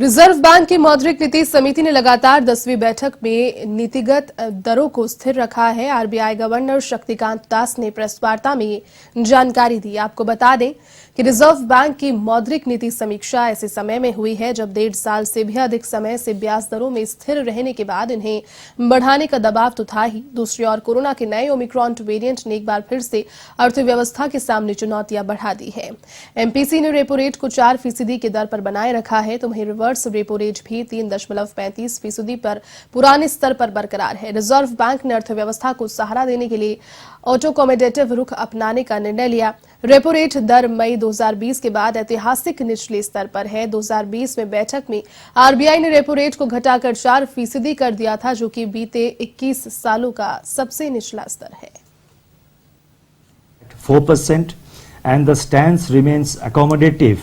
Reserve bank की मौद्रिक नीति समिति ने लगातार 10वीं बैठक में नीतिगत दरों को स्थिर रखा है। आरबीआई गवर्नर शक्तिकांत दास ने प्रेस वार्ता में जानकारी दी। आपको बता दें कि रिजर्व बैंक की मौद्रिक नीति समीक्षा ऐसे समय में हुई है जब 1.5 साल से भी अधिक समय से ब्याज दरों में स्थिर रहने के बाद इन्हें बढ़ाने का दबाव तो था ही। दूसरी ओर कोरोना के नए ओमिक्रॉन वेरिएंट ने एक बार फिर से अर्थव्यवस्था के सामने चुनौतियां बढ़ा दी है। एमपीसी ने रेपो रेट को 4% की दर पर बनाए रखा है तो वहीं रिवर्स रेपो रेट भी 3.35% पर पुराने स्तर पर बरकरार है। रिजर्व बैंक ने अर्थव्यवस्था को सहारा देने के लिए ऑटोकोमोडेटिव रुख अपनाने का निर्णय लिया। रेपो रेट दर मई 2020 के बाद ऐतिहासिक निचले स्तर पर है। 2020 में बैठक में आरबीआई ने रेपो रेट को घटाकर 4% कर दिया था, जो कि बीते 21 सालों का सबसे निचला स्तर है। 4% and the stance remains accommodative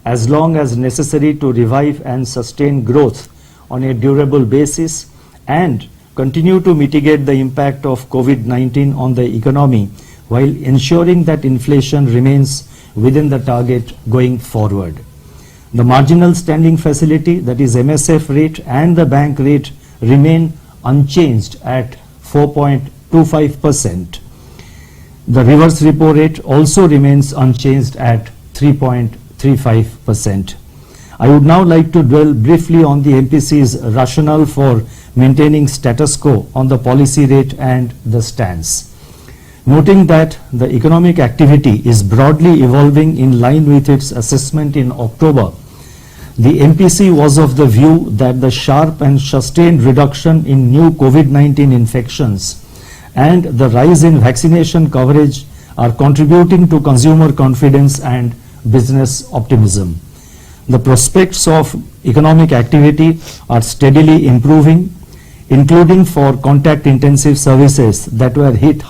as long as necessary to revive and sustain growth on a durable basis and continue to mitigate the impact of COVID-19 on the economy while ensuring that inflation remains within the target going forward. The marginal standing facility, that is MSF rate, and the bank rate remain unchanged at 4.25%. The reverse repo rate also remains unchanged at 3.35%. I would now like to dwell briefly on the MPC's rationale for maintaining status quo on the policy rate and the stance. Noting that the economic activity is broadly evolving in line with its assessment in October, the MPC was of the view that the sharp and sustained reduction in new COVID-19 infections and the rise in vaccination coverage are contributing to consumer confidence and business optimism. The prospects of economic activity are steadily improving, including for contact-intensive services that were hit